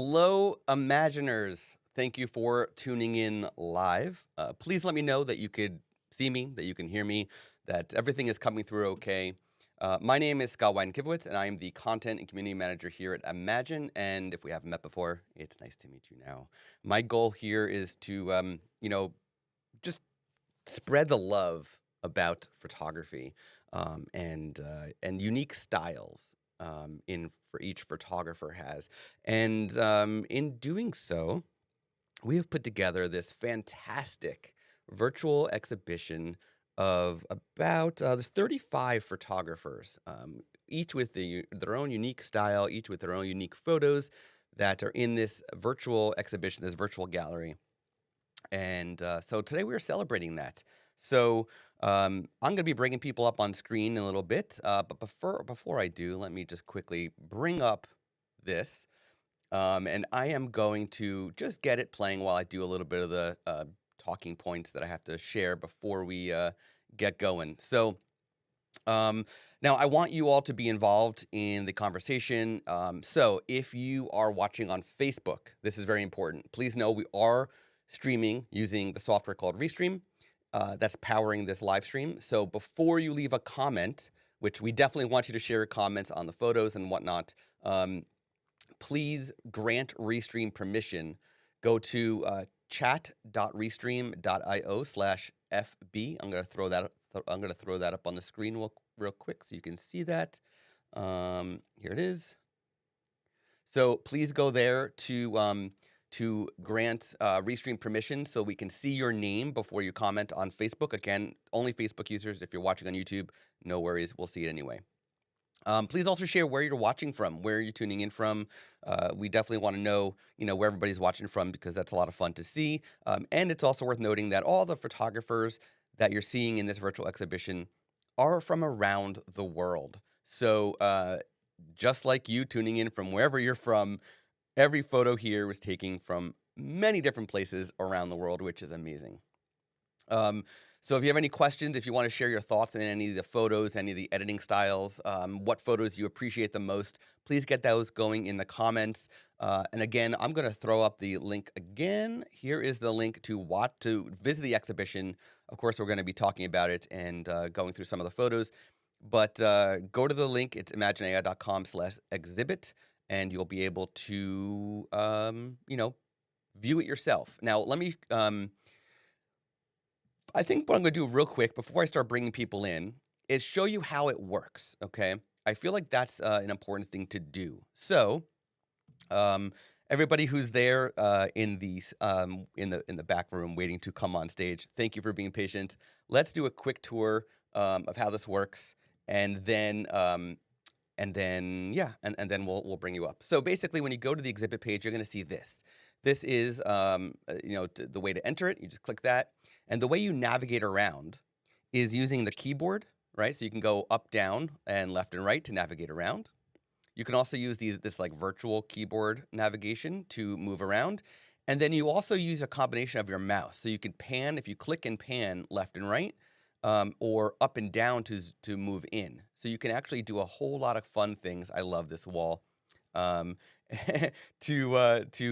Hello, Imaginers. Thank you for tuning in live. Please let me know that you could see me, that you can hear me, that everything is coming through okay. My name is Scott Weidenkivowitz, and I am the Content and Community Manager here at Imagen. And if we haven't met before, it's nice to meet you now. My goal here is to, just spread the love about photography and unique styles in for each photographer has. And in doing so, we have put together this fantastic virtual exhibition of about there's 35 photographers, each with their own unique style, each with their own unique photos that are in this virtual exhibition, this virtual gallery. And so today we are celebrating that. So I'm going to be bringing people up on screen in a little bit. But before I do, let me just quickly bring up this. And I am going to just get it playing while I do a little bit of the talking points that I have to share before we get going. So now I want you all to be involved in the conversation. So if you are watching on Facebook, this is very important. Please know we are streaming using the software called Restream that's powering this live stream. So before you leave a comment, which we definitely want you to share your comments on the photos and whatnot, please grant Restream permission. Go to chat.restream.io/FB. I'm going to throw that up on the screen real quick so you can see that. Here it is. So please go there to grant Restream permission so we can see your name before you comment on Facebook. Again, only Facebook users. If you're watching on YouTube, no worries. We'll see it anyway. Please also share where you're watching from, where you're tuning in from. We definitely want to know, where everybody's watching from because that's a lot of fun to see. And it's also worth noting that all the photographers that you're seeing in this virtual exhibition are from around the world. So just like you tuning in from wherever you're from, every photo here was taken from many different places around the world, which is amazing. So if you have any questions, if you want to share your thoughts on any of the photos, any of the editing styles, what photos you appreciate the most, please get those going in the comments. And again, I'm going to throw up the link again. Here is the link to visit the exhibition. Of course, we're going to be talking about it and going through some of the photos. But go to the link. It's imaginai.com/exhibit, and you'll be able to, view it yourself. Now, let me... I think what I'm going to do real quick before I start bringing people in is show you how it works, okay? I feel like that's an important thing to do. So, everybody who's there in the back room waiting to come on stage, thank you for being patient. Let's do a quick tour of how this works, and then we'll bring you up. So basically, when you go to the exhibit page, you're going to see this. This is the way to enter it. You just click that. And the way you navigate around is using the keyboard, right? So you can go up, down, and left and right to navigate around. You can also use this like virtual keyboard navigation to move around. And then you also use a combination of your mouse. So you can pan, if you click and pan left and right, or up and down to move in. So you can actually do a whole lot of fun things. I love this wall to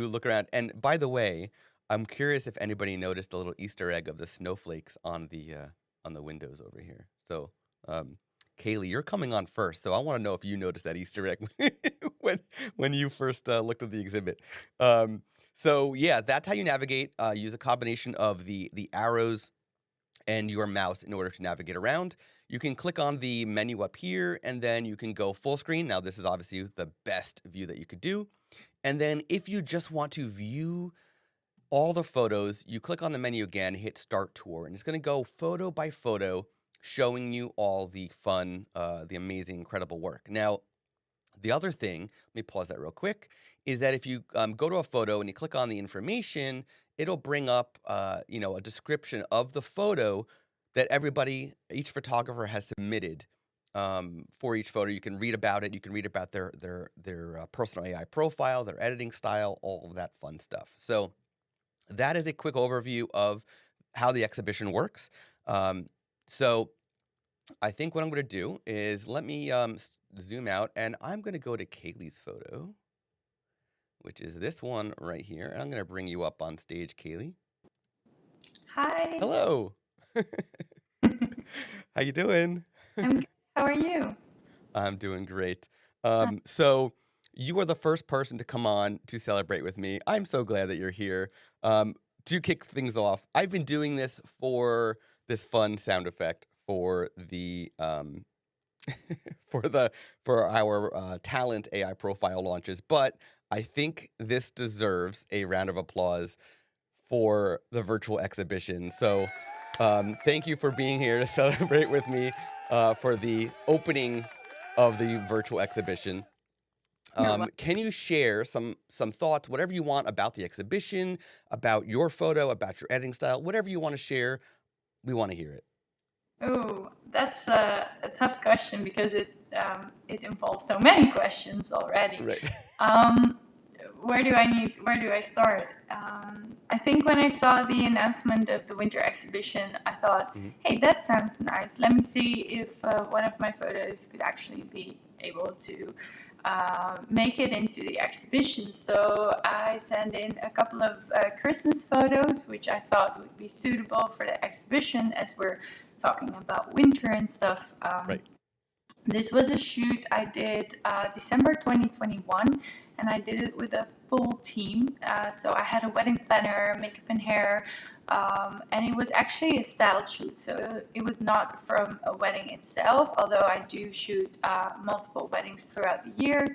look around. And by the way, I'm curious if anybody noticed the little Easter egg of the snowflakes on the windows over here. So, Kaylee, you're coming on first, so I want to know if you noticed that Easter egg when you first looked at the exhibit. So yeah, that's how you navigate. Use a combination of the arrows and your mouse in order to navigate around. You can click on the menu up here, and then you can go full screen. Now, this is obviously the best view that you could do. And then if you just want to view all the photos, you click on the menu again, hit Start Tour, and it's going to go photo by photo, showing you all the fun, the amazing, incredible work. Now, the other thing, let me pause that real quick, is that if you go to a photo and you click on the information, it'll bring up, a description of the photo that each photographer has submitted for each photo. You can read about it. You can read about their personal AI profile, their editing style, all of that fun stuff. So that is a quick overview of how the exhibition works. So I think what I'm going to do is let me zoom out, and I'm going to go to Kaylee's photo. which is this one right here. And I'm going to bring you up on stage, Kaylee. Hi. Hello. How you doing? I'm good. How are you? I'm doing great. Uh, So you are the first person to come on to celebrate with me. I'm so glad that you're here. To kick things off, I've been doing this for this fun sound effect for the for the for our talent AI profile launches, but I think this deserves a round of applause for the virtual exhibition. So, thank you for being here to celebrate with me for the opening of the virtual exhibition. you're welcome. Can you share some thoughts, whatever you want about the exhibition, about your photo, about your editing style, whatever you want to share? We want to hear it. Oh, that's a tough question because it involves so many questions already. Right. Um, where do I start? I think when I saw the announcement of the winter exhibition, I thought, Mhm. hey, that sounds nice. Let me see if one of my photos could actually be able to make it into the exhibition. So I sent in a couple of Christmas photos, which I thought would be suitable for the exhibition as we're talking about winter and stuff. Right. This was a shoot I did December 2021, and I did it with a full team. So I had a wedding planner, makeup and hair, and it was actually a style shoot. So it was not from a wedding itself, although I do shoot multiple weddings throughout the year.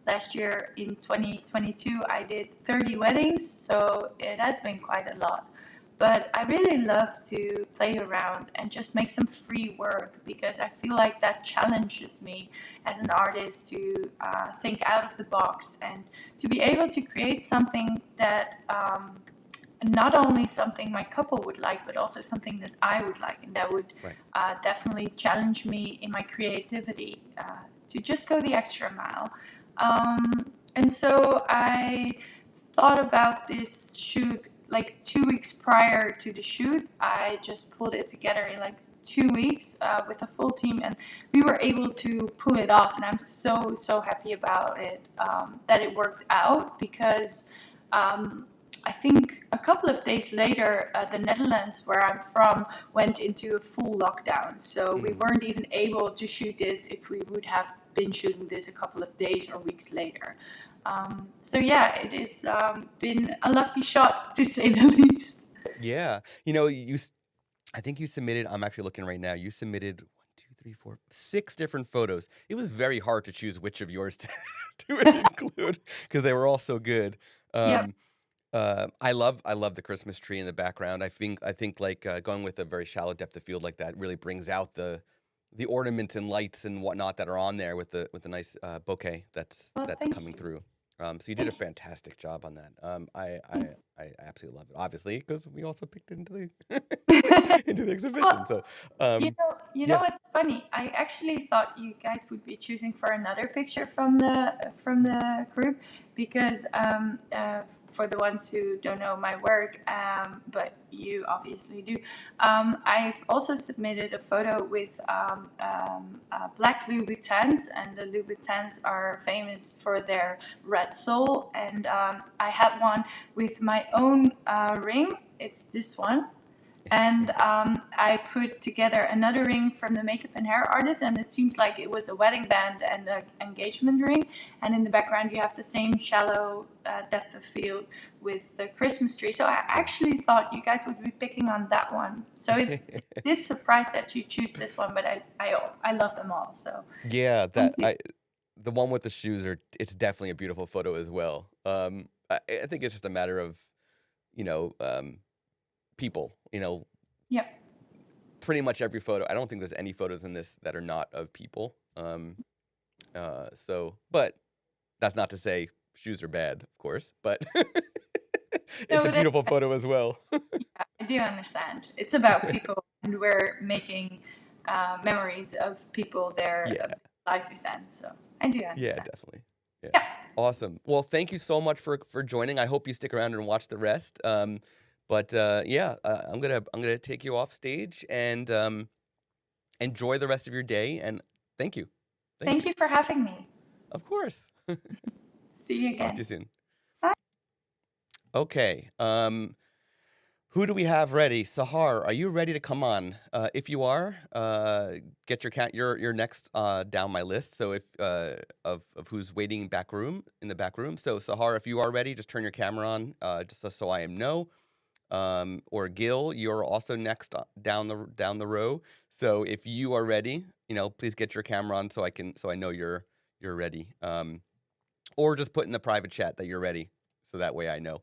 Last year in 2022, I did 30 weddings, so it has been quite a lot. But I really love to play around and just make some free work because I feel like that challenges me as an artist to think out of the box and to be able to create something that not only something my couple would like, but also something that I would like, and that would Right. definitely challenge me in my creativity to just go the extra mile. And so I thought about this shoot like 2 weeks prior to the shoot. I just pulled it together in like 2 weeks with a full team, and we were able to pull it off. And I'm so happy about it, that it worked out because I think a couple of days later, the Netherlands, where I'm from, went into a full lockdown. So we Mhm. weren't even able to shoot this if we would have been shooting this a couple of days or weeks later. So yeah, it has been a lucky shot to say the least. Yeah. I think you submitted, I'm actually looking right now, you submitted 1, 2, 3, 4, 6 different photos. It was very hard to choose which of yours to, to include because they were all so good. Yeah. Um, I love the Christmas tree in the background. I think like going with a very shallow depth of field like that really brings out the ornaments and lights and whatnot that are on there with the nice bouquet Well, that's thank coming you. through. So you did a Thank fantastic job on that. you. I absolutely love it, obviously, because we also picked it into the into the exhibition. Well, So um, you know yeah. what's funny? I actually thought you guys would be choosing for another picture from the group because for the ones who don't know my work, but you obviously do. I've also submitted a photo with black Louboutins, and the Louboutins are famous for their red sole. And I had one with my own ring. It's this one. And I put together another ring from the makeup and hair artist, and it seems like it was a wedding band and an engagement ring. And in the background, you have the same shallow depth of field with the Christmas tree. So I Yeah. actually thought you guys would be picking on that one. So it did surprise that you choose this one, but I love them all. So Yeah, thank that you. I the one with the shoes are it's definitely a beautiful photo as well. I think it's just a matter of, you know, people, Yep. pretty much every photo. I don't think there's any photos in this that are not of people. But that's not to say shoes are bad, of course, but No, it's a but beautiful photo as well. yeah, I do understand. It's about people, and we're making memories of people there, of Yeah, life events. So I do yeah, understand. definitely. Yeah. Yeah. Awesome. Well, thank you so much for joining. I hope you stick around and watch the rest. But yeah, I'm gonna take you off stage and enjoy the rest of your day. And thank you, thank Thank you. you for having me. Of course. See you Talk to again. you soon. Okay. Who do we have ready? Sahar, are you ready to come on? If you are, get your cat. You're next down my list. So if of who's waiting back room in the back room. So Sahar, if you are ready, just turn your camera on, just so I am know. Or Gil, you're also next down the row. So if you are ready, please get your camera on so I know you're ready. Or just put in the private chat that you're ready, so that way I know.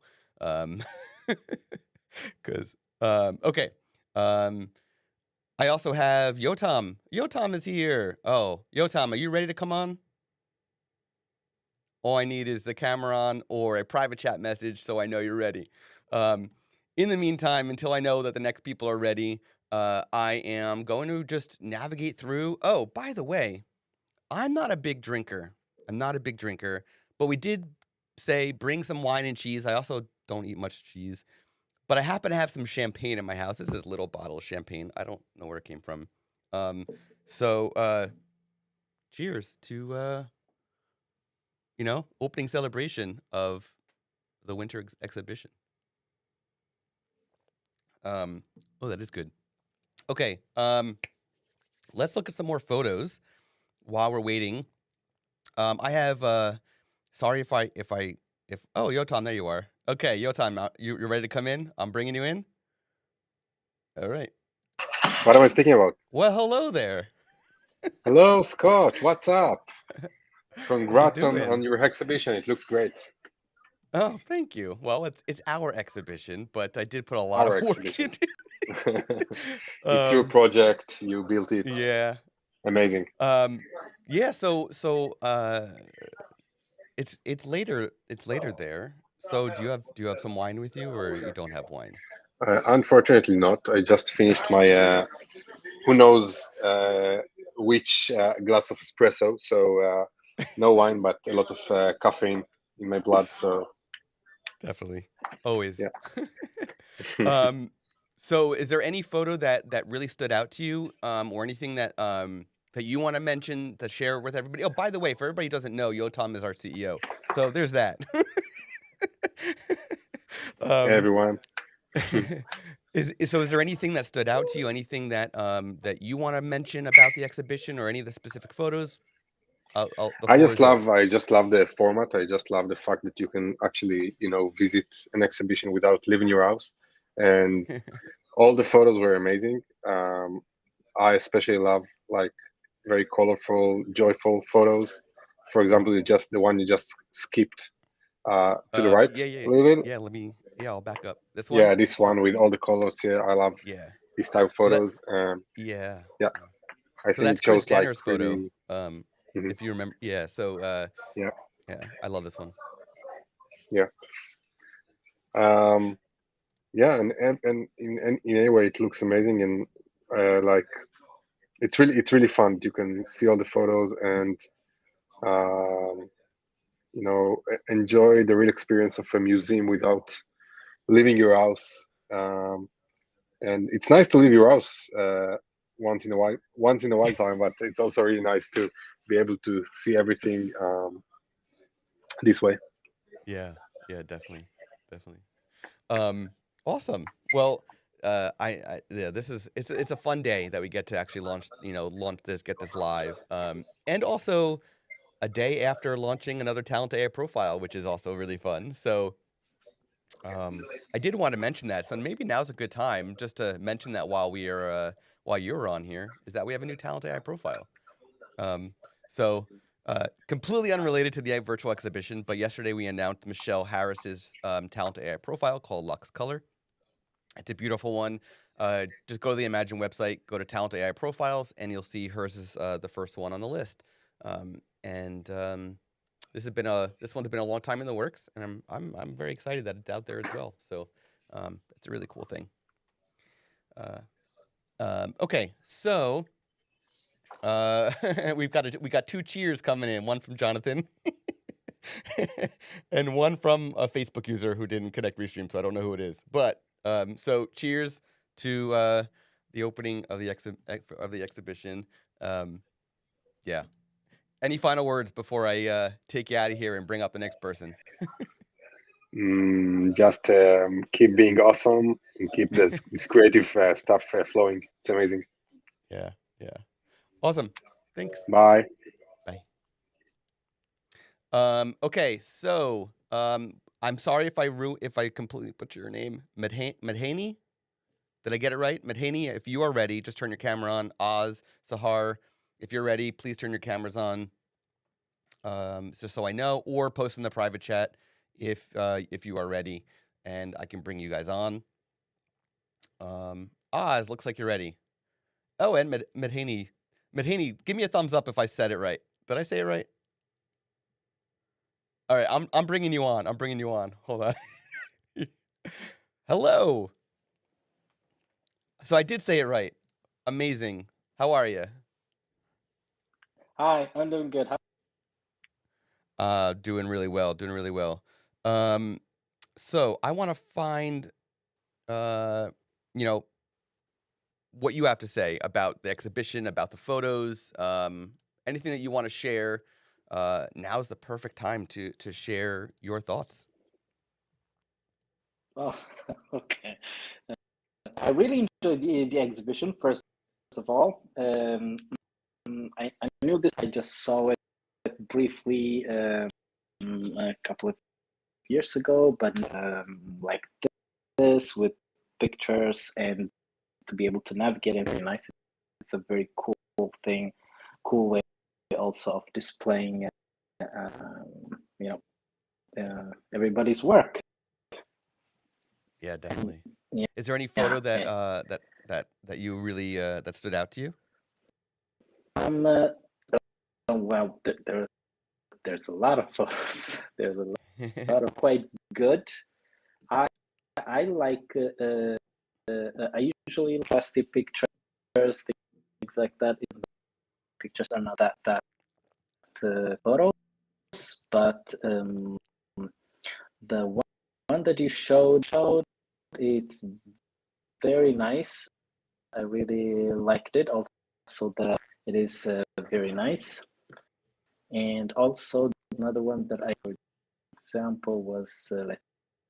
Because okay. I also have Yotam. Yotam is here. Oh, Yotam, are you ready to come on? All I need is the camera on or a private chat message so I know you're ready. In the meantime, until I know that the next people are ready, I am going to just navigate through. Oh, by the way, I'm not a big drinker. But we did say bring some wine and cheese. I also don't eat much cheese. But I happen to have some champagne in my house. This is a little bottle of champagne. I don't know where it came from. So cheers to opening celebration of the winter exhibition. Oh, that is good. Okay, let's look at some more photos while we're waiting. I have sorry if oh, Yotam, there you are. Okay, Yotam, you're ready to come in? I'm bringing you in. All right. What am I speaking about? Well, hello there. Hello, Scott. What's up? How you Congrats on doing? your exhibition. It looks great. Oh, thank you. Well, it's our exhibition, but I did put a lot Our of work exhibition. into it. It's your project. You built it. Yeah. Amazing. Yeah, so it's later there. So do you have some wine with you, or you don't have wine? Unfortunately, not. I just finished my who knows which glass of espresso. So no wine, but a lot of caffeine in my blood. So Definitely. Always. yeah. Um, so is there any photo that really stood out to you, or anything that you want to mention to share with everybody? Oh, by the way, for everybody who doesn't know, Yotam is our CEO. So there's that. um, Everyone. is there anything that stood out to you? Anything that you want to mention about the exhibition, or any of the specific photos? The floor is yours. I just love the format. I just love the fact that you can actually, visit an exhibition without leaving your house. And all the photos were amazing. I especially love like very colorful, joyful photos. For Mhm. example, the one you just skipped to the right Yeah, yeah, a little bit. yeah. I'll back up. This one. Yeah, this one with all the colors here. I love Yeah. this type of So that photos. yeah. Yeah, Yeah. I So think that's it Chris shows like Danner's photo. really. Mhm. If you remember. Yeah. So Yeah, yeah, I love this one. yeah. Um, yeah, and in any way, it looks amazing and like it's really fun. You can see all the photos and um, enjoy the real experience of a museum without leaving your house. And it's nice to leave your house once in a while time, but it's also really nice to be able to see everything this way. Yeah. Yeah. Definitely. Definitely. Um. Awesome. Well. Yeah. It's a fun day that we get to actually launch this, get this live. And also a day after launching another Talent AI profile, which is also really fun. So I did want to mention that, so maybe now's a good time just to mention that while you're on here, is that we have a new Talent AI profile. Um, so completely unrelated to the virtual exhibition, but yesterday we announced Michelle Harris's Talent AI profile called Lux Color. It's a beautiful one. Just go to the Imagen website, go to Talent AI profiles, and you'll see hers is the first one on the list. And this one's been a long time in the works, and I'm very excited that it's out there as well. So it's a really cool thing. Okay, so we got two cheers coming in. One from Jonathan, and one from a Facebook user who didn't connect restream, so I don't know who it is. But so cheers to the opening of the exhibition. Yeah. Any final words before I take you out of here and bring up the next person? Just keep being awesome and keep this creative stuff flowing. It's amazing. Yeah, yeah. Awesome. Thanks. Bye. Bye. Okay, so I'm sorry if I completely butcher your name. Medhaney? Did I get it right? Medhaney, if you are ready, just turn your camera on. Oz, Sahar, if you're ready, please turn your cameras on. Just so I know, or post in the private chat if you are ready, and I can bring you guys on. Oz, looks like you're ready. Oh, and Medhaney, give me a thumbs up if I said it right. Did I say it right? All right, I'm bringing you on. I'm bringing you on. Hold on. Hello. So I did say it right. Amazing. How are you? Hi, I'm doing good. Doing really well. Doing really well. So I want to find, you know, what you have to say about the exhibition, about the photos, anything that you want to share. Now's the perfect time to share your thoughts. Oh, okay. I really enjoyed the exhibition, first of all. I knew this, I just saw it briefly a couple of years ago, but like this with pictures and to be able to navigate it, very nice. It's a very cool thing, cool way also of displaying, everybody's work. Yeah, definitely. Yeah, Is there any photo yeah. that you really that stood out to you? Well, there's a lot of photos. There's a lot of quite good. I like. I usually trust the pictures, things like that. Pictures are not that photos, but the one that you showed, it's very nice. I really liked it. Also, that it is very nice. And also another one that I, for example, was let's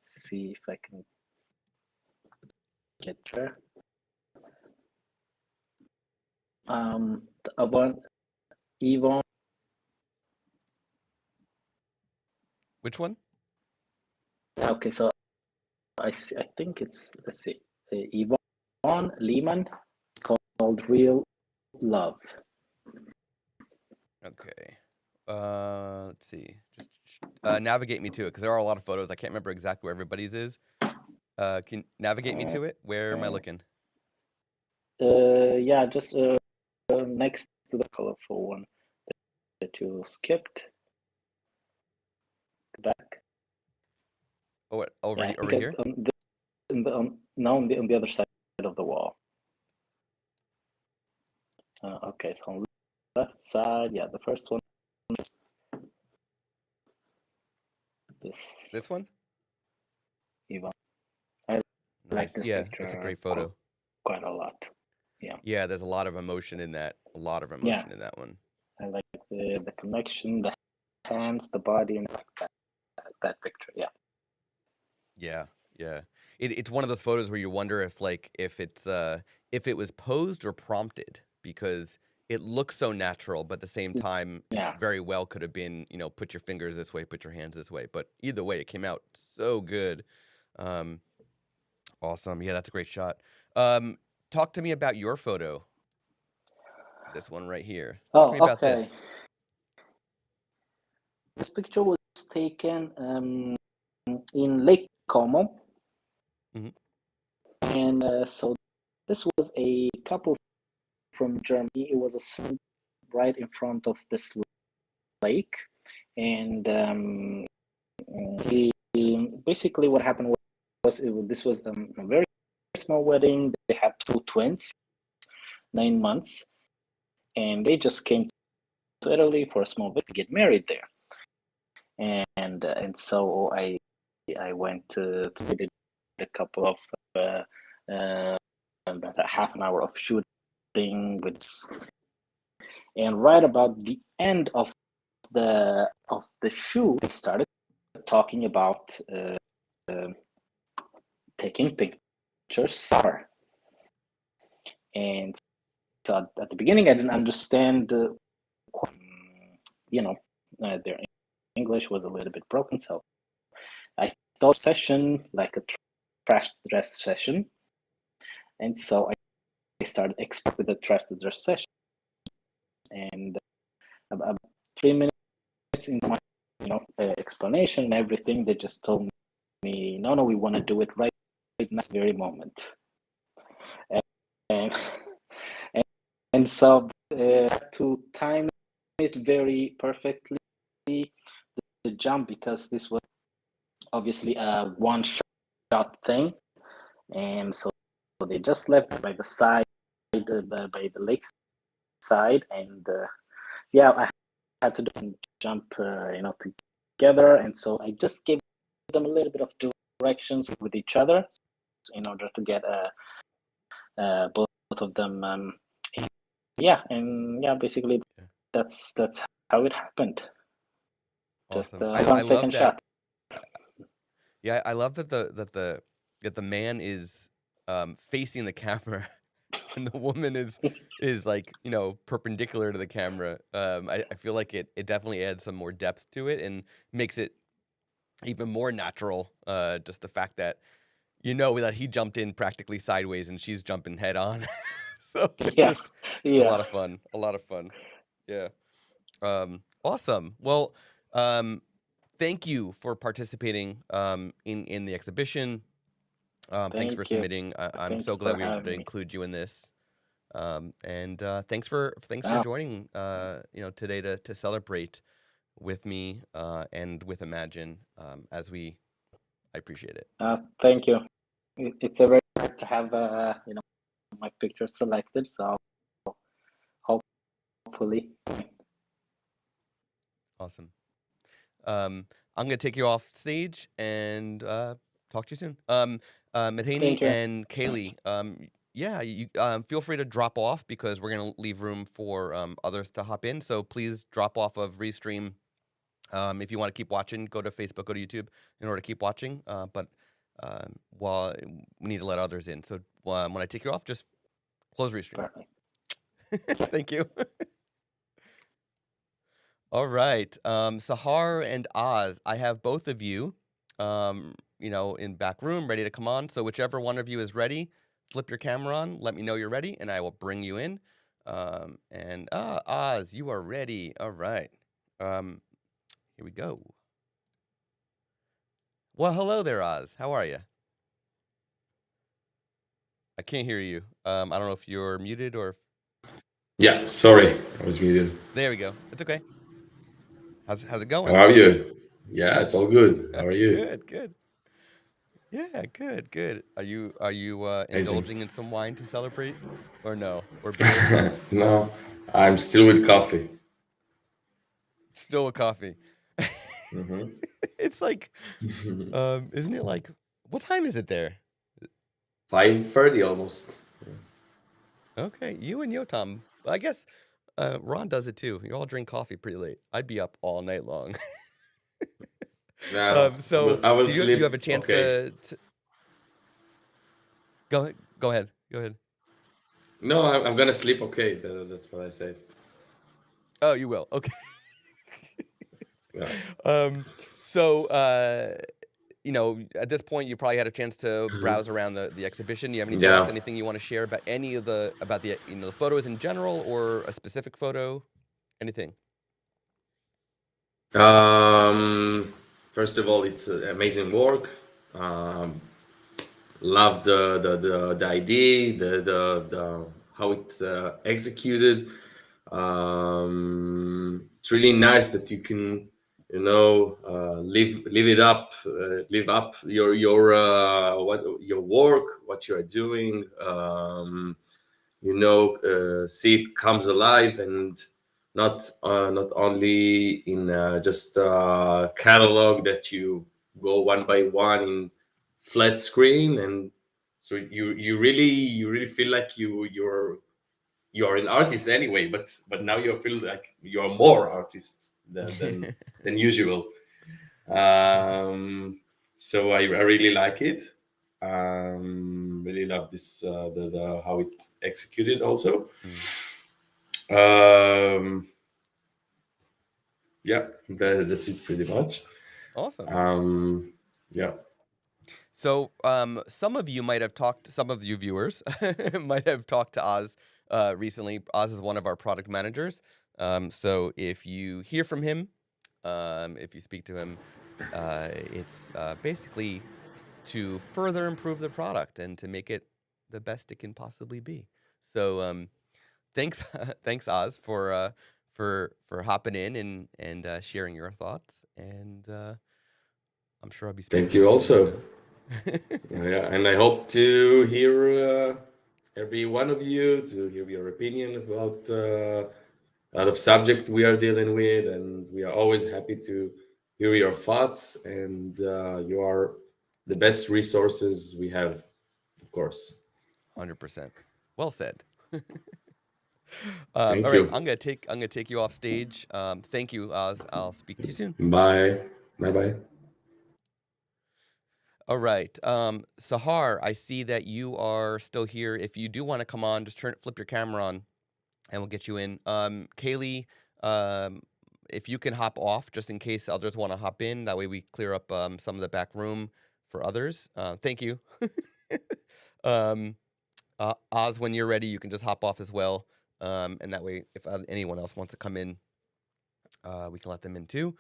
see if I can get there. The one Yvonne. Which one? Okay, so I see. I think it's, let's see, Yvonne Lehman, called Real Love. Okay. Let's see. Just navigate me to it because there are a lot of photos. I can't remember exactly where everybody's is. Can you navigate me to it? Where am I looking? Yeah, just next to the colorful one that you skipped. Back. Oh, what, over Yeah, over here? now on the other side of the wall. Okay, so on the left side, yeah, the first one. This one? Yvonne. I like Nice. this Yeah, picture that's a great photo. quite a lot. Yeah. Yeah, there's a lot of emotion in that. A lot of emotion in that one. I like the connection, the hands, the body, and like that picture. Yeah. Yeah, yeah. It's one of those photos where you wonder if it was posed or prompted because it looks so natural, but at the same time, it Yeah. very well could have been, put your fingers this way, put your hands this way. But either way, it came out so good. Awesome. Yeah, that's a great shot. Talk to me about your photo. This one right here. Talk to me about okay. this. This picture was taken in Lake Como. Mhm. And so this was a couple from Germany. It was a sun right in front of this lake. And basically what happened was this was a very small wedding. They had two twins, 9 months, and they just came to Italy for a small bit to get married there. And so I went to visit a couple of about a half an hour of shooting with, and right about the end of the shoot, they started talking about taking pictures summer. And so at the beginning, I didn't understand, their English was a little bit broken. So I thought session like a trash dress session. And so I started expecting the trash dress session. And about 3 minutes into my, explanation and everything, they just told me, no, we want to do it right in this very moment. And and so to time it very perfectly, the jump, because this was obviously a one shot thing, and so they just left by the side, by the lake side, and I had to jump, together, and so I just gave them a little bit of directions with each other in order to get both of them. Basically, that's how it happened. Awesome. Just I 1 love second that. shot. Yeah, I love that the man is facing the camera and the woman is like, perpendicular to the camera. I feel like it definitely adds some more depth to it and makes it even more natural. Just the fact that that he jumped in practically sideways and she's jumping head on. So Yeah, it's a lot yeah. of fun. A lot of fun. Yeah. Awesome. Well, thank you for participating in the exhibition. Thanks for Thank you. submitting. I'm Thank so you glad for we were able to having me. include you in this. And thanks for joining today to celebrate with me and with Imagen I appreciate it. Thank you. It's a very hard to have my picture selected, so hopefully. Awesome. I'm gonna take you off stage and talk to you soon. Matheny Thank you. and Kaylee, you feel free to drop off because we're gonna leave room for others to hop in. So please drop off of Restream. If you want to keep watching, go to Facebook, go to YouTube in order to keep watching. But while we need to let others in, so when I take you off, just close Restream. Perfect. Thank you. All right. Sahar and Oz, I have both of you, in back room ready to come on. So whichever one of you is ready, flip your camera on, let me know you're ready, and I will bring you in. Oz, you are ready. All right. Here we go. Well, hello there, Oz. How are you? I can't hear you. I don't know if you're muted or... Yeah, sorry, I was muted. There we go. It's okay. How's it How going? are you? Yeah, it's all good. How are you? Good. Yeah, good. Are you Amazing. indulging in some wine to celebrate, or no, or beer? No, I'm still with coffee. Still with coffee. Mm-hmm. It's like, isn't it like, what time is it there? 5:30 almost. Okay, you and Yotam. I guess Ron does it too. You all drink coffee pretty late. I'd be up all night long. No, So I will do you have sleep. a chance Okay. to go ahead? Go ahead. No, I'm gonna sleep. Okay, that's what I said. Oh, you will. Okay. Yeah. So at this point, you probably had a chance to browse around the exhibition. You have any thoughts? Yeah. Anything you want to share about any of the the photos in general, or a specific photo? Anything? First of all, it's amazing work. Um, love the idea, the how it's executed. It's really nice that you can live up your what your work, what you are doing. See it comes alive, and not only in just a catalog that you go one by one in flat screen, and so you really feel like you're an artist anyway, but now you feel like you're more artist than usual. um So I really like it. Really love this the how it executed also. Mm. Um, yeah, that's it pretty much. Awesome. Yeah. So, some of you might have talked, some of you viewers might have talked to Oz recently. Oz is one of our product managers. So if you hear from him, if you speak to him, it's basically to further improve the product and to make it the best it can possibly be. So, thanks, thanks Oz for hopping in and sharing your thoughts. And I'm sure I'll be speaking Thank you to you again also. soon. Yeah, and I hope to hear every one of you to hear your opinion about a lot of subject we are dealing with, and we are always happy to hear your thoughts. And you are the best resources we have, of course. 100%. Well said. All Thank right, you. I'm gonna take you off stage. Thank you, Oz. I'll speak to you soon. Bye. Bye. Bye. All right, Sahar, I see that you are still here. If you do want to come on, just flip your camera on, and we'll get you in. Kaylee, um, if you can hop off, just in case others want to hop in. That way we clear up some of the back room for others. Thank you. um, Oz, when you're ready, you can just hop off as well. And that way, if anyone else wants to come in, we can let them in too.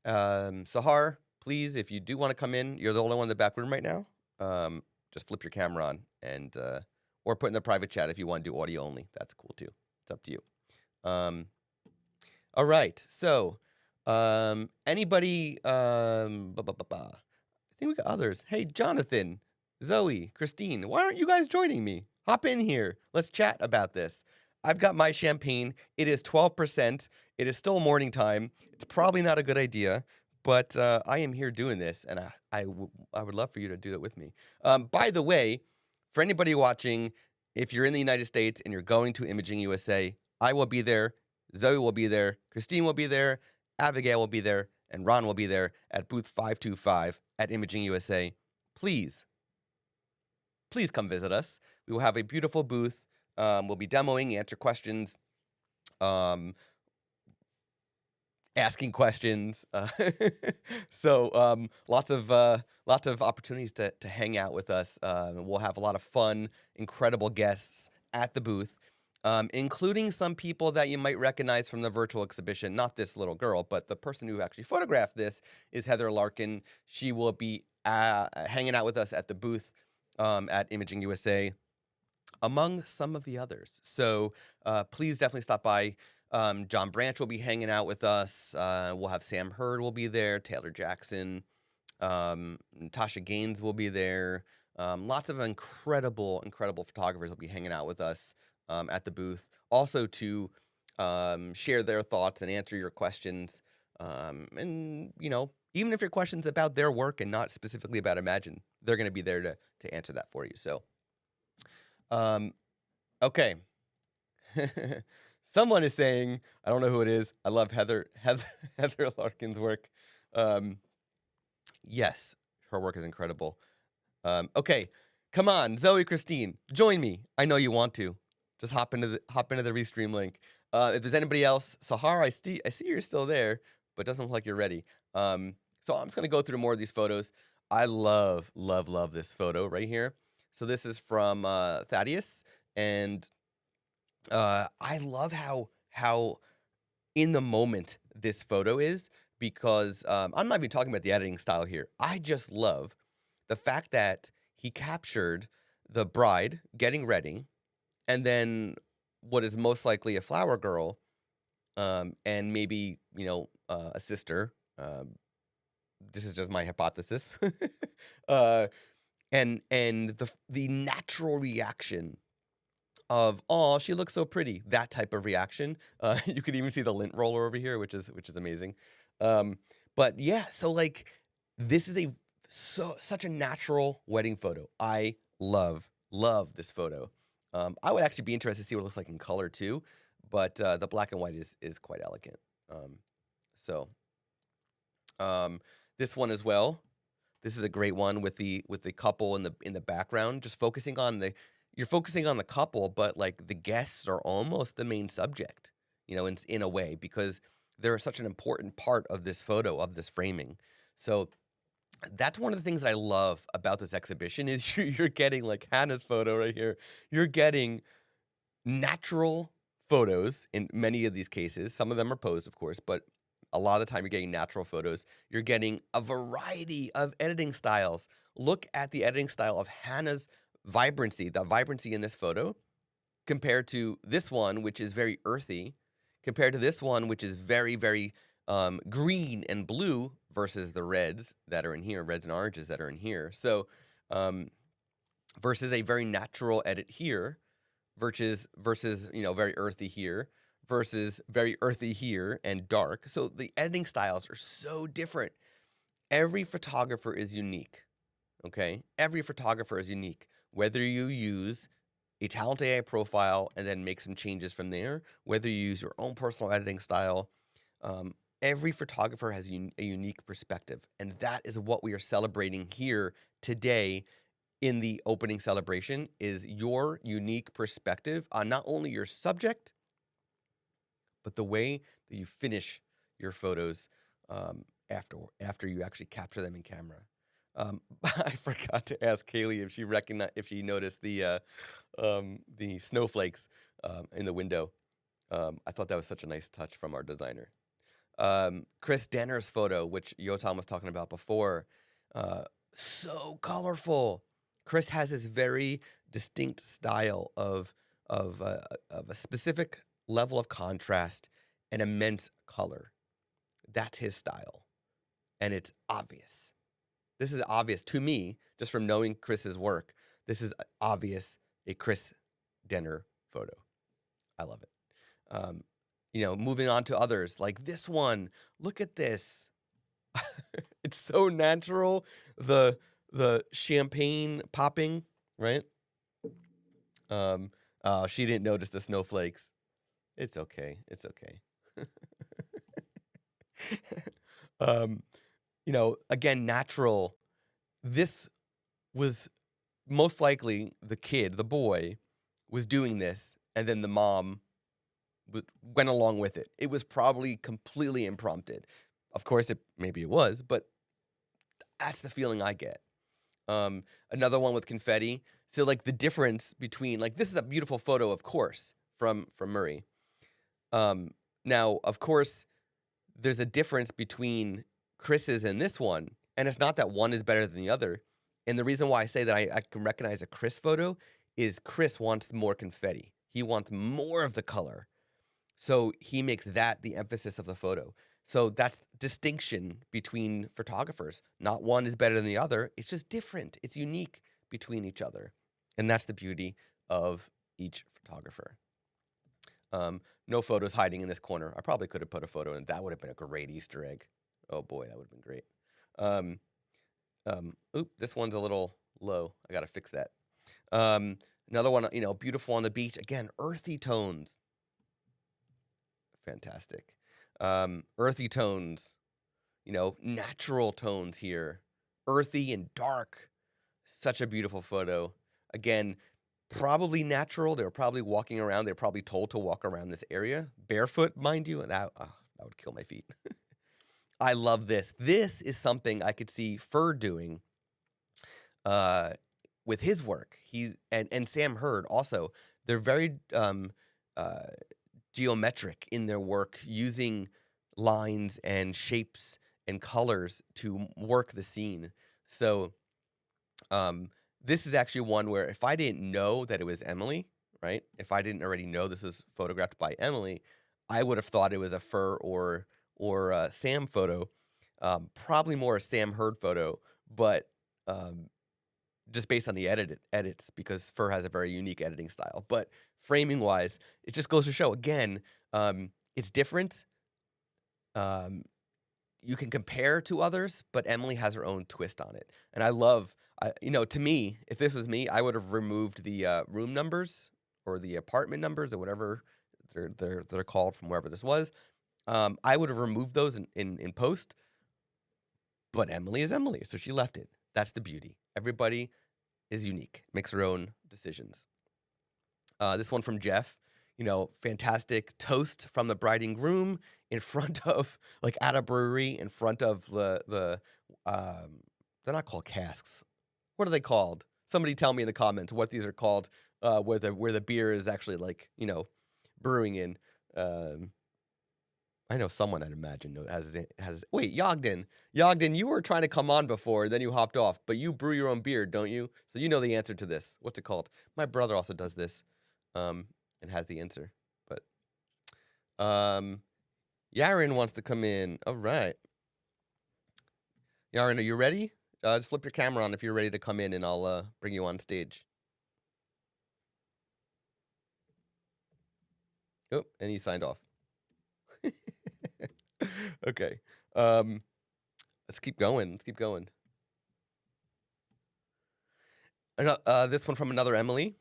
Sahar, please, if you do want to come in, you're the only one in the back room right now. Just flip your camera on and or put in the private chat if you want to do audio only. That's cool too. It's up to you. All right. So, anybody? I think we got others. Hey, Jonathan, Zoe, Christine, why aren't you guys joining me? Hop in here. Let's chat about this. I've got my champagne. It is 12%. It is still morning time. It's probably not a good idea, but I am here doing this, and I would love for you to do it with me. By the way, for anybody watching, if you're in the United States and you're going to Imaging USA, I will be there. Zoe will be there. Christine will be there. Abigail will be there. And Ron will be there at booth 525 at Imaging USA. Please come visit us. We will have a beautiful booth. We'll be demoing, answer questions, asking questions. So lots of opportunities to hang out with us. We'll have a lot of fun, incredible guests at the booth, including some people that you might recognize from the virtual exhibition. Not this little girl, but the person who actually photographed this is Heather Larkin. She will be hanging out with us at the booth at Imaging USA, among some of the others. So please definitely stop by. John Branch will be hanging out with us. We'll have Sam Hurd will be there. Taylor Jackson. Tasha Gaines will be there. Lots of incredible photographers will be hanging out with us at the booth. Also to share their thoughts and answer your questions. And, you know, even if your question's about their work and not specifically about Imagen, they're going to be there to answer that for you. So, okay. Someone is saying, I don't know who it is. I love Heather Larkin's work. Yes, her work is incredible. Okay, come on, Zoe, Christine, join me. I know you want to. Just hop into the Restream link. If there's anybody else, Sahar, I see you're still there, but it doesn't look like you're ready. So I'm just gonna go through more of these photos. I love this photo right here. So this is from Thaddeus, and I love how in the moment this photo is, because I'm not even talking about the editing style here. I just love the fact that he captured the bride getting ready, and then what is most likely a flower girl, and maybe, you know, a sister. This is just my hypothesis. And the natural reaction of, "Oh, she looks so pretty," that type of reaction. You could even see the lint roller over here, which is amazing. But yeah, so like this is such a natural wedding photo. I love this photo. I would actually be interested to see what it looks like in color too, but the black and white is quite elegant. So this one as well. This is a great one with the couple in the background, just focusing on you're focusing on the couple, but like the guests are almost the main subject, in a way, because they're such an important part of this photo, of this framing. So that's one of the things that I love about this exhibition is you're getting like Hannah's photo right here. You're getting natural photos in many of these cases. Some of them are posed, of course, but a lot of the time you're getting natural photos. You're getting a variety of editing styles. Look at the editing style of Hannah's vibrancy, the vibrancy in this photo, compared to this one, which is very earthy, compared to this one, which is very, very green and blue, versus the reds that are in here, reds and oranges that are in here. So versus a very natural edit here, versus very earthy here, versus very earthy here and dark. So the editing styles are so different. Every photographer is unique, okay? Every photographer is unique. Whether you use a Talent AI profile and then make some changes from there, whether you use your own personal editing style, every photographer has a unique perspective. And that is what we are celebrating here today in the opening celebration, is your unique perspective on not only your subject, but the way that you finish your photos after you actually capture them in camera. I forgot to ask Kaylee if she noticed the snowflakes in the window. I thought that was such a nice touch from our designer. Chris Denner's photo, which Yotam was talking about before, so colorful. Chris has this very distinct style of a specific level of contrast and immense color. That's his style, and it's obvious. This is obvious to me, just from knowing Chris's work. This is obvious a Chris Denner photo. I love it. Moving on to others, like this one. Look at this. It's so natural. The champagne popping, right? She didn't notice the snowflakes. It's okay. It's okay. Again, natural. This was most likely the boy, was doing this, and then the mom went along with it. It was probably completely impromptu. Of course, maybe it was, but that's the feeling I get. Another one with confetti. So like the difference between, like, this is a beautiful photo, of course, from Murray. Now, of course, there's a difference between Chris's and this one, and it's not that one is better than the other. And the reason why I say that I can recognize a Chris photo is Chris wants more confetti. He wants more of the color. So he makes that the emphasis of the photo. So that's distinction between photographers. Not one is better than the other. It's just different. It's unique between each other. And that's the beauty of each photographer. No photos hiding in this corner. I probably could have put a photo in. That would have been a great Easter egg. Oh boy, that would have been great. This one's a little low. I got to fix that. Another one, beautiful on the beach. Again, earthy tones. Fantastic. Earthy tones, natural tones here. Earthy and dark. Such a beautiful photo. Again, probably natural. They were probably walking around. They were probably told to walk around this area. Barefoot, mind you. That would kill my feet. I love this. This is something I could see Fur doing with his work. And Sam Hurd also. They're very geometric in their work, using lines and shapes and colors to work the scene. So this is actually one where if I didn't know that it was Emily, right? If I didn't already know this was photographed by Emily, I would have thought it was a Fur or Sam photo. Probably more a Sam Hurd photo, but just based on the edits, because Fur has a very unique editing style. But framing wise, it just goes to show, again, it's different. You can compare to others, but Emily has her own twist on it. And I love, to me, if this was me, I would have removed the room numbers or the apartment numbers or whatever they're called from wherever this was. I would have removed those in post, but Emily is Emily, so she left it. That's the beauty. Everybody is unique, makes their own decisions. This one from Jeff, fantastic toast from the bride and groom in front of, like, at a brewery, in front of they're not called casks. What are they called? Somebody tell me in the comments what these are called, where the beer is actually, like, brewing in. I know someone, I'd imagine, has. Wait, Yogden, you were trying to come on before, then you hopped off, but you brew your own beer, don't you? So you know the answer to this. What's it called? My brother also does this, and has the answer. But Yaron wants to come in. All right, Yaron, are you ready? Just flip your camera on if you're ready to come in, and I'll bring you on stage. Oh, and he signed off. Okay. Let's keep going. This one from another Emily.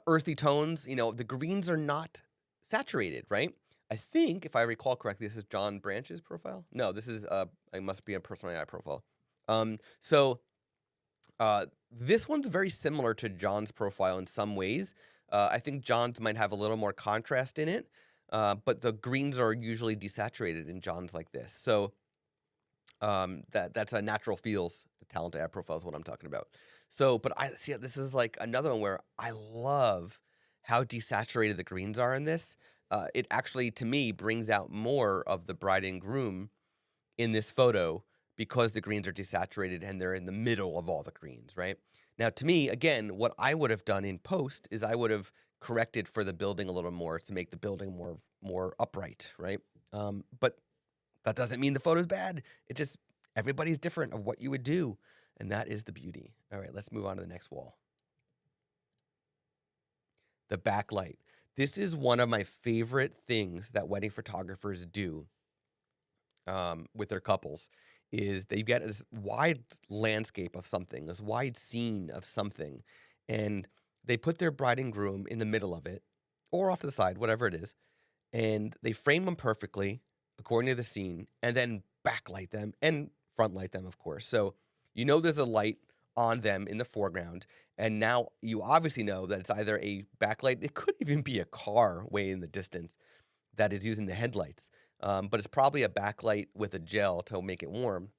Earthy tones. The greens are not saturated, right? I think, if I recall correctly, this is John Branch's profile. No, this is it must be a personal AI profile. So this one's very similar to John's profile in some ways. I think John's might have a little more contrast in it, but the greens are usually desaturated in John's like this. So that's a natural feels. The talent AI profile is what I'm talking about. So, but I see this is like another one where I love how desaturated the greens are in this. It actually, to me, brings out more of the bride and groom in this photo because the greens are desaturated and they're in the middle of all the greens, right? Now, to me, again, what I would have done in post is I would have corrected for the building a little more to make the building more upright, right? But that doesn't mean the photo's bad. It just, everybody's different of what you would do. And that is the beauty. All right, let's move on to the next wall. The backlight. This is one of my favorite things that wedding photographers do with their couples, is they get this wide landscape of something, this wide scene of something, and they put their bride and groom in the middle of it, or off to the side, whatever it is, and they frame them perfectly according to the scene, and then backlight them and front light them, of course. So there's a light on them in the foreground, and now you obviously know that it's either a backlight, it could even be a car way in the distance that is using the headlights, but it's probably a backlight with a gel to make it warm.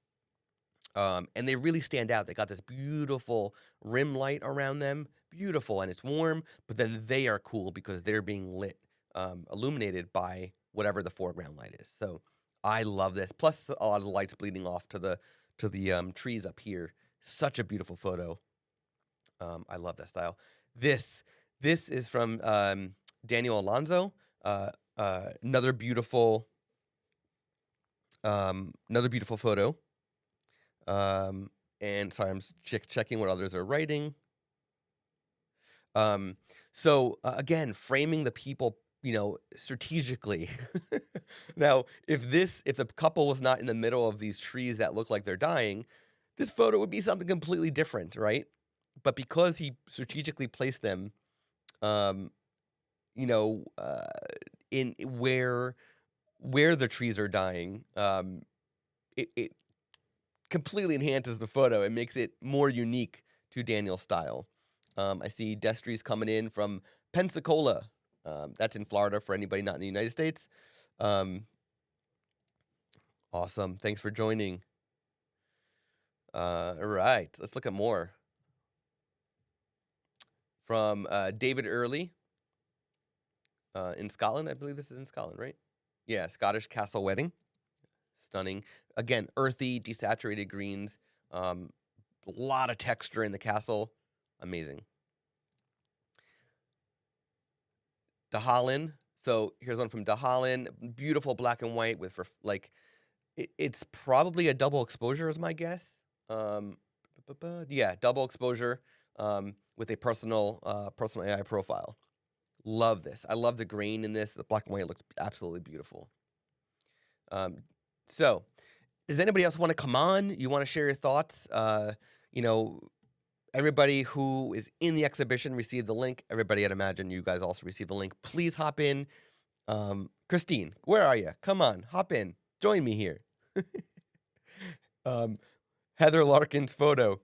And they really stand out. They got this beautiful rim light around them, beautiful, and it's warm, but then they are cool because they're being lit, illuminated by whatever the foreground light is. So I love this. Plus a lot of the lights bleeding off to the trees up here. Such a beautiful photo. I love that style. This is from Daniel Alonso. Another beautiful photo. And sorry, I'm checking what others are writing. So again, framing the people, strategically. Now, if the couple was not in the middle of these trees that look like they're dying, this photo would be something completely different, right? But because he strategically placed them, in where the trees are dying, it completely enhances the photo and makes it more unique to Daniel's style. I see Destry's coming in from Pensacola. That's in Florida for anybody not in the United States. Awesome. Thanks for joining. All right. Let's look at more. From David Early in Scotland. I believe this is in Scotland, right? Yeah, Scottish castle wedding. Stunning. Again, earthy, desaturated greens. A lot of texture in the castle. Amazing. Dahalin. So here's one from Dahalin. Beautiful black and white with it's probably a double exposure is my guess. Yeah, double exposure with a personal AI profile. Love this. I love the grain in this. The black and white looks absolutely beautiful. So does anybody else want to come on? You want to share your thoughts? Everybody who is in the exhibition received the link. Everybody at Imagen, you guys also received the link. Please hop in. Christine, where are you? Come on, hop in. Join me here. Heather Larkin's photo.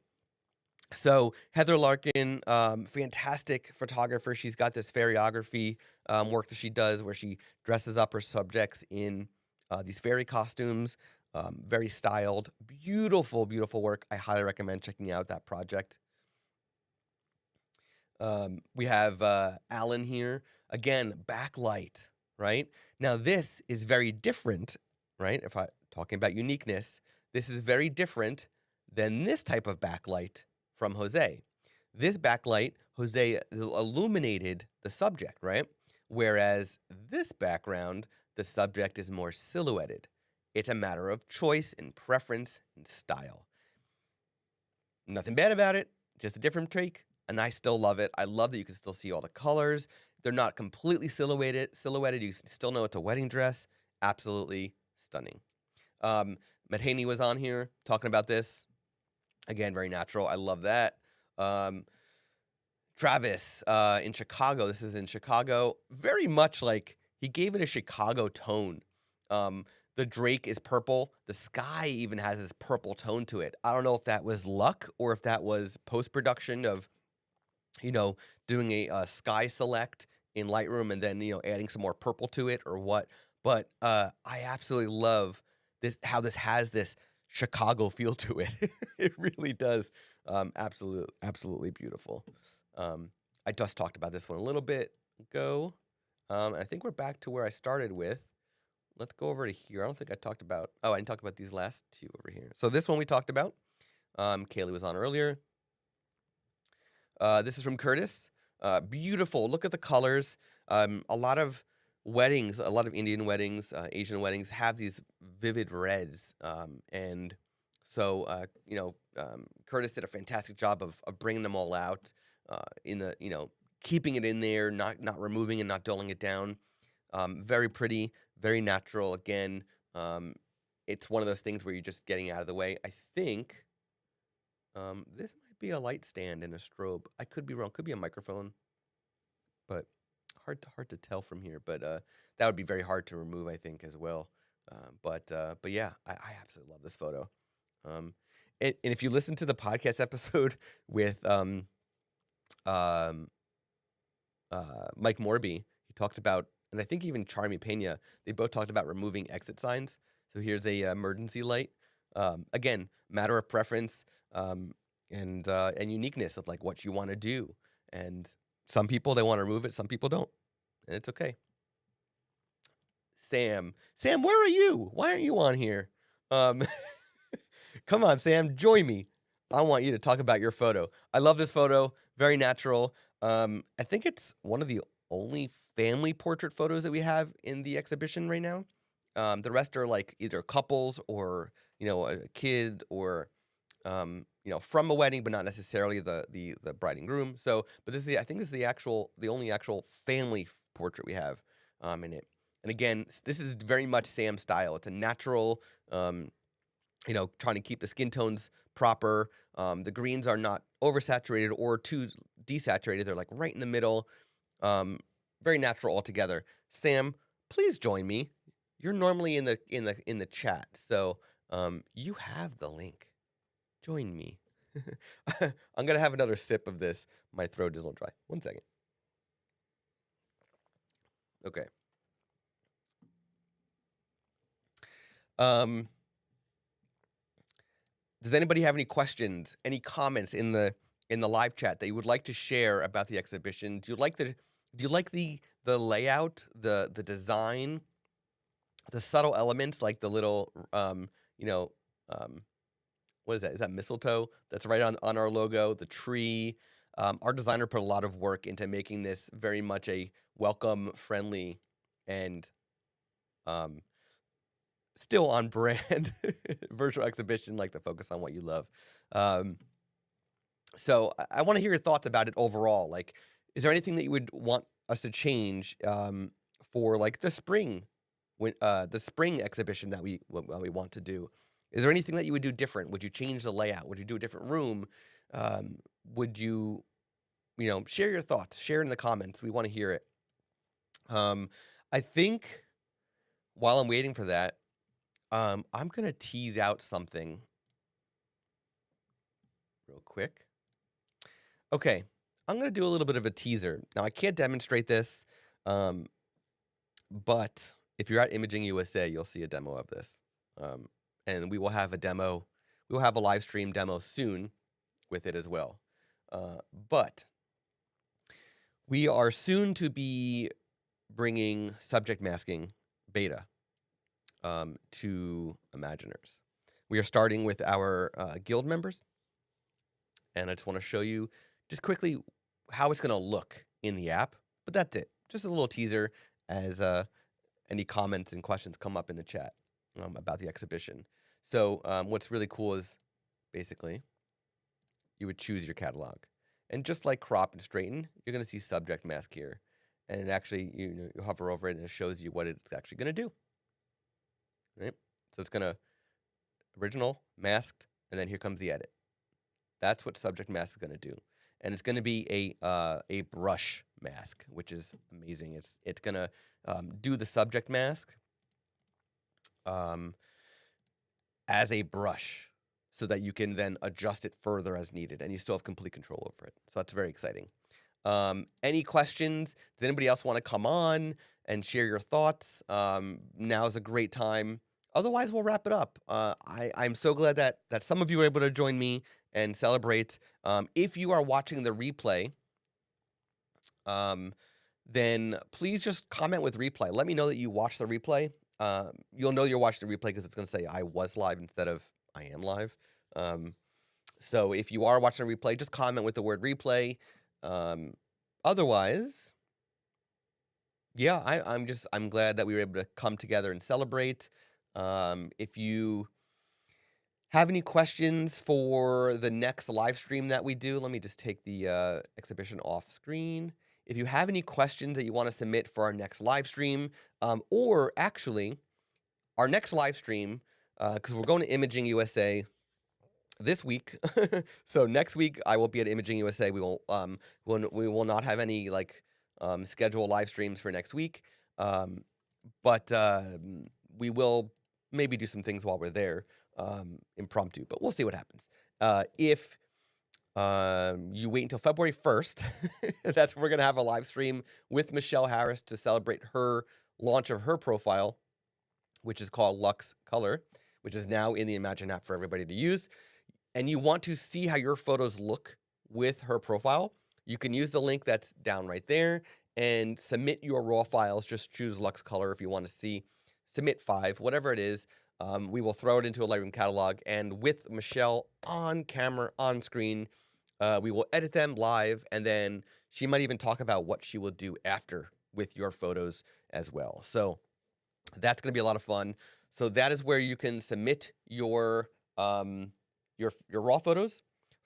So Heather Larkin, fantastic photographer. She's got this fairyography work that she does where she dresses up her subjects in these fairy costumes, very styled, beautiful, beautiful work. I highly recommend checking out that project. We have Alan here. Again, backlight, right? Now, this is very different, right? If I talking about uniqueness, this is very different than this type of backlight from Jose. This backlight, Jose illuminated the subject, right? Whereas this background, the subject is more silhouetted. It's a matter of choice and preference and style. Nothing bad about it, just a different take, and I still love it. I love that you can still see all the colors. They're not completely silhouetted. You still know it's a wedding dress. Absolutely stunning. Matt Haney was on here talking about this. Again, very natural. I love that. Travis in Chicago. This is in Chicago. Very much like he gave it a Chicago tone. The drake is purple. The sky even has this purple tone to it. I don't know if that was luck or if that was post-production of, doing a sky select in Lightroom and then, adding some more purple to it or what. But I absolutely love this, how this has this Chicago feel to it. It really does. Absolutely beautiful. I just talked about this one a little bit ago. I think we're back to where I started with. Let's go over to here. I don't think I talked about, I didn't talk about these last two over here. So this one we talked about. Kaylee was on earlier. This is from Curtis. Beautiful. Look at the colors. A lot of weddings, a lot of Indian weddings, Asian weddings have these vivid reds. And so, Curtis did a fantastic job of bringing them all out in the, keeping it in there, not removing and not dulling it down. Very pretty, very natural. Again, it's one of those things where you're just getting out of the way. I think this might be a light stand and a strobe. I could be wrong. Could be a microphone, but hard to tell from here. But that would be very hard to remove, I think, as well. But yeah, I absolutely love this photo. And if you listen to the podcast episode with Mike Morby, he talked about, and I think even Charmy Pena, they both talked about removing exit signs. So here's a emergency light. Again, matter of preference and uniqueness of like what you want to do. And some people, they want to remove it. Some people don't. And it's okay. Sam, where are you? Why aren't you on here? Come on, Sam, join me. I want you to talk about your photo. I love this photo. Very natural. I think it's one of the only family portrait photos that we have in the exhibition right now. The rest are like either couples or, a kid or, from a wedding, but not necessarily the bride and groom. So, but I think this is the only actual family portrait we have in it. And again, this is very much Sam's style. It's a natural, trying to keep the skin tones proper. The greens are not oversaturated or too desaturated. They're like right in the middle. Very natural altogether. Sam, please join me. You're normally in the chat, so you have the link. Join me. I'm gonna have another sip of this. My throat is a little dry. 1 second. Okay. Does anybody have any questions, any comments in the live chat that you would like to share about the exhibition? Do you like the layout, the design, the subtle elements like the little what is that? Is that mistletoe that's right on our logo? The tree. Our designer put a lot of work into making this very much a welcome, friendly, and still on brand virtual exhibition, like the focus on what you love. So I want to hear your thoughts about it overall. Like, is there anything that you would want us to change for like the spring exhibition that we want to do? Is there anything that you would do different? Would you change the layout? Would you do a different room? Would you, share your thoughts? Share in the comments. We want to hear it. I think while I'm waiting for that, I'm going to tease out something real quick. Okay, I'm going to do a little bit of a teaser. Now, I can't demonstrate this, but if you're at Imaging USA, you'll see a demo of this. And we will have a demo. We will have a live stream demo soon with it as well. But we are soon to be bringing subject masking beta to Imaginers. We are starting with our guild members. And I just want to show you just quickly how it's going to look in the app. But that's it. Just a little teaser as any comments and questions come up in the chat about the exhibition. So what's really cool is basically you would choose your catalog. And just like crop and straighten, you're going to see subject mask here. And it actually, you hover over it and it shows you what it's actually going to do. Right? So it's going to original, masked, and then here comes the edit. That's what subject mask is going to do. And it's going to be a brush mask, which is amazing. It's going to do the subject mask as a brush so that you can then adjust it further as needed, and you still have complete control over it. So that's very exciting. Any questions? Does anybody else want to come on and share your thoughts? Now's a great time. Otherwise, we'll wrap it up. I'm so glad that some of you were able to join me and celebrate. If you are watching the replay, then please just comment with replay. Let me know that you watched the replay. You'll know you're watching the replay because it's going to say I was live instead of I am live. So if you are watching a replay, just comment with the word replay. Otherwise, yeah, I'm glad that we were able to come together and celebrate. If you have any questions for the next live stream that we do, let me just take the exhibition off screen. If you have any questions that you want to submit for our next live stream, or actually our next live stream, because we're going to Imaging USA this week. So next week I will be at Imaging USA. We will not have any scheduled live streams for next week, but we will maybe do some things while we're there, impromptu. But we'll see what happens. If you wait until February 1st, that's when we're gonna have a live stream with Michelle Harris to celebrate her launch of her profile, which is called Lux Color, which is now in the Imagen app for everybody to use. And you want to see how your photos look with her profile, you can use the link that's down right there and submit your raw files. Just choose Lux Color if you want to see. Submit 5, whatever it is. We will throw it into a Lightroom catalog. And with Michelle on camera, on screen, we will edit them live. And then she might even talk about what she will do after with your photos as well. So that's going to be a lot of fun. So that is where you can submit your raw photos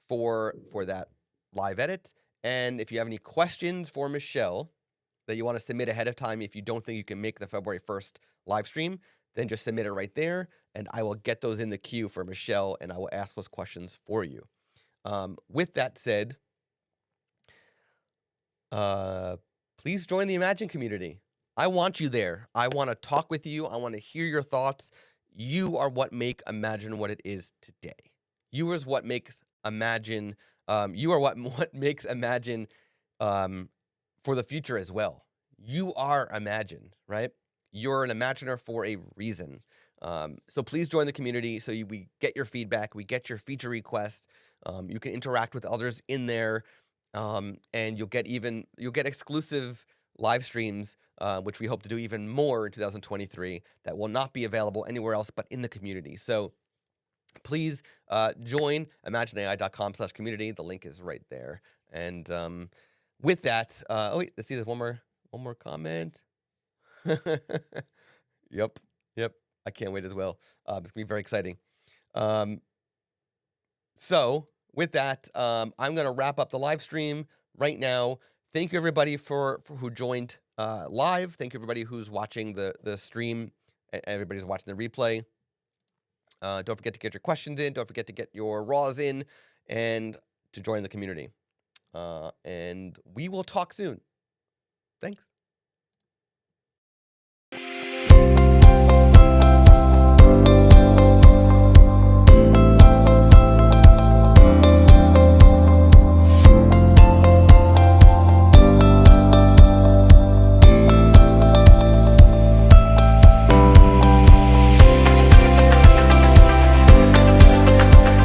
for that live edit. And if you have any questions for Michelle that you want to submit ahead of time, if you don't think you can make the February 1st live stream, then just submit it right there, and I will get those in the queue for Michelle, and I will ask those questions for you. With that said, please join the Imagen community. I want you there. I want to talk with you. I want to hear your thoughts. You are what make Imagen what it is today. You are what makes Imagen. You are what makes Imagen for the future as well. You are Imagen, right? You're an Imagener for a reason. So please join the community so we get your feedback, we get your feature requests. You can interact with others in there, and you'll get exclusive live streams, which we hope to do even more in 2023, that will not be available anywhere else but in the community. So please join imaginai.com/community. The link is right there. And with that, oh wait, let's see. There's one more comment. Yep. I can't wait as well. It's gonna be very exciting. So with that, I'm gonna wrap up the live stream right now. Thank you everybody for who joined live. Thank you everybody who's watching the stream. Everybody's watching the replay. Don't forget to get your questions in. Don't forget to get your raws in, and to join the community. And we will talk soon. Thanks.